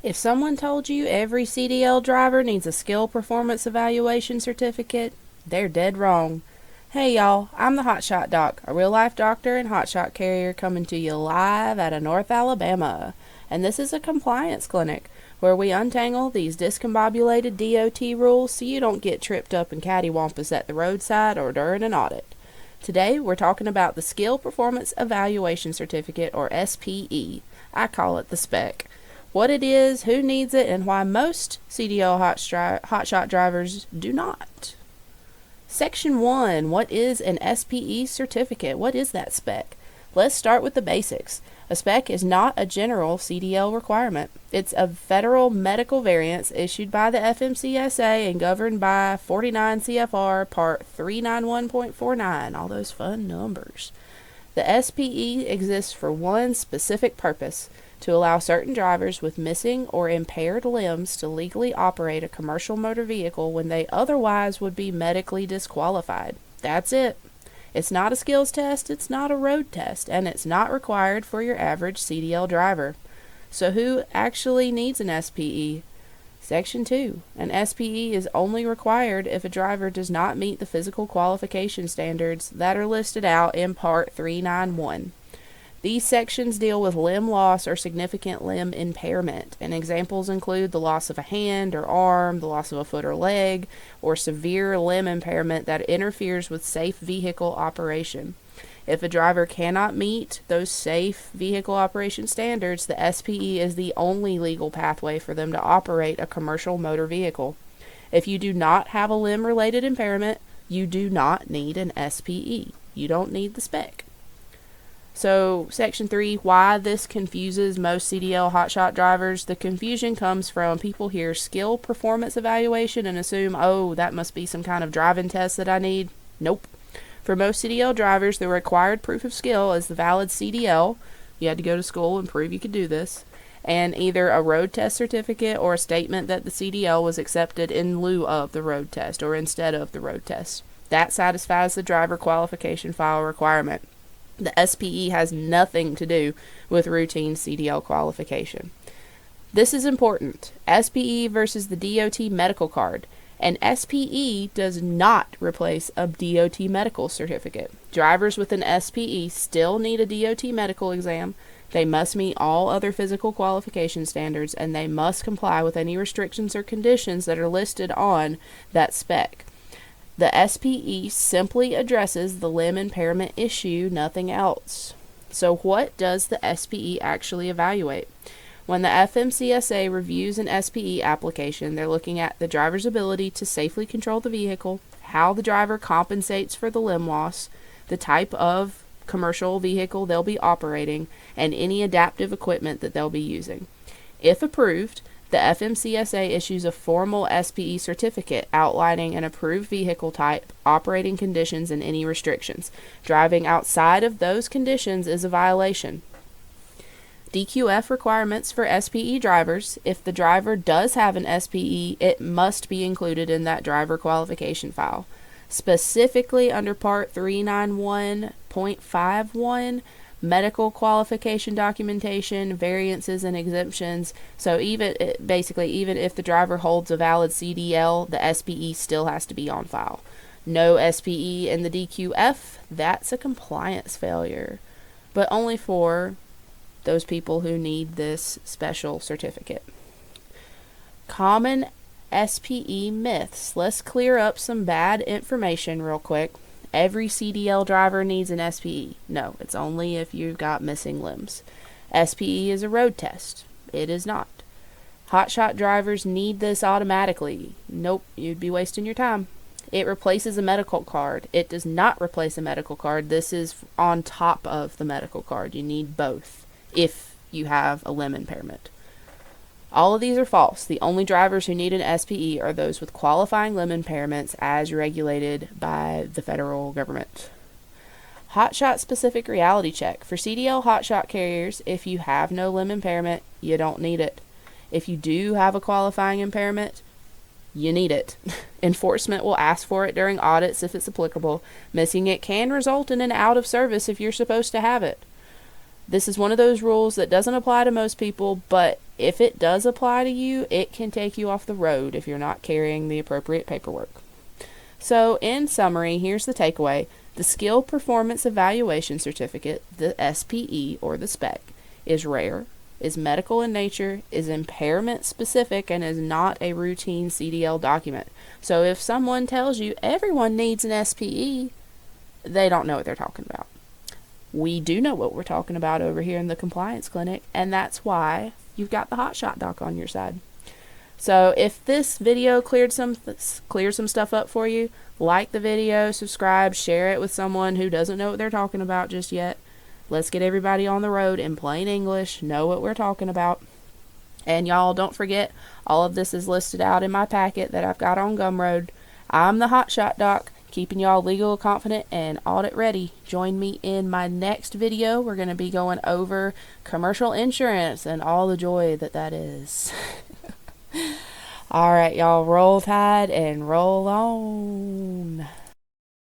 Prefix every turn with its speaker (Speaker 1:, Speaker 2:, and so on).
Speaker 1: If someone told you every CDL driver needs a skill performance evaluation certificate, they're dead wrong. Hey y'all, I'm the Hotshot Doc, a real life doctor and hotshot carrier coming to you live out of North Alabama. And this is a compliance clinic where we untangle these discombobulated DOT rules so you don't get tripped up and cattywampus at the roadside or during an audit. Today we're talking about the Skill Performance Evaluation Certificate, or SPE. I call it the SPEC. What it is, who needs it, and why most CDL hotshot drivers do not. Section 1. What is an SPE certificate? What is that spec? Let's start with the basics. A spec is not a general CDL requirement. It's a federal medical variance issued by the FMCSA and governed by 49 CFR Part 391.49, all those fun numbers. The SPE exists for one specific purpose: to allow certain drivers with missing or impaired limbs to legally operate a commercial motor vehicle when they otherwise would be medically disqualified. That's it. It's not a skills test, it's not a road test, and it's not required for your average CDL driver. So who actually needs an SPE? Section 2. An SPE is only required if a driver does not meet the physical qualification standards that are listed out in Part 391. These sections deal with limb loss or significant limb impairment, and examples include the loss of a hand or arm, the loss of a foot or leg, or severe limb impairment that interferes with safe vehicle operation. If a driver cannot meet those safe vehicle operation standards, the SPE is the only legal pathway for them to operate a commercial motor vehicle. If you do not have a limb-related impairment, you do not need an SPE. You don't need the spec. So, Section 3, why this confuses most CDL hotshot drivers. The confusion comes from people hear skill performance evaluation and assume, oh, that must be some kind of driving test that I need. Nope. For most CDL drivers, the required proof of skill is the valid CDL. You had to go to school and prove you could do this. And either a road test certificate or a statement that the CDL was accepted in lieu of the road test or instead of the road test. That satisfies the driver qualification file requirement. The SPE has nothing to do with routine CDL qualification. This is important. SPE versus the DOT medical card. An SPE does not replace a DOT medical certificate. Drivers with an SPE still need a DOT medical exam. They must meet all other physical qualification standards, and they must comply with any restrictions or conditions that are listed on that spec. The SPE simply addresses the limb impairment issue, nothing else. So what does the SPE actually evaluate? When the FMCSA reviews an SPE application, they're looking at the driver's ability to safely control the vehicle, how the driver compensates for the limb loss, the type of commercial vehicle they'll be operating, and any adaptive equipment that they'll be using. If approved, the FMCSA issues a formal SPE certificate outlining an approved vehicle type, operating conditions, and any restrictions. Driving outside of those conditions is a violation. DQF requirements for SPE drivers. If the driver does have an SPE, it must be included in that driver qualification file. Specifically under Part 391.51, medical qualification documentation, variances, and exemptions. So even if the driver holds a valid CDL, the SPE still has to be on file. No SPE in the DQF, that's a compliance failure, but only for those people who need this special certificate. Common SPE myths. Let's clear up some bad information real quick. Every CDL driver needs an SPE. No, it's only if you've got missing limbs. SPE is a road test. It is not. Hotshot drivers need this automatically. Nope, you'd be wasting your time. It replaces a medical card. It does not replace a medical card. This is on top of the medical card. You need both if you have a limb impairment. All of these are false. The only drivers who need an SPE are those with qualifying limb impairments as regulated by the federal government. Hotshot specific reality check. For CDL hotshot carriers, if you have no limb impairment, you don't need it. If you do have a qualifying impairment, you need it. Enforcement will ask for it during audits if it's applicable. Missing it can result in an out of service if you're supposed to have it. This is one of those rules that doesn't apply to most people, but If it does apply to you, it can take you off the road if you're not carrying the appropriate paperwork. So, in summary, here's the takeaway. The Skill Performance Evaluation Certificate, the SPE or the SPEC, is rare, is medical in nature, is impairment specific, and is not a routine CDL document. So if someone tells you everyone needs an SPE, they don't know what they're talking about. We do know what we're talking about over here in the compliance clinic, and that's why you've got the Hotshot doc on your side. So if this video cleared some stuff up for you, like the video, subscribe, share it with someone who doesn't know what they're talking about just yet. Let's get everybody on the road in plain English, know what we're talking about. And y'all, don't forget, all of this is listed out in my packet that I've got on Gumroad. I'm the Hotshot doc, keeping y'all legal, confident, and audit ready. Join me in my next video. We're going to be going over commercial insurance and all the joy that is. All right, y'all, roll tide and roll on.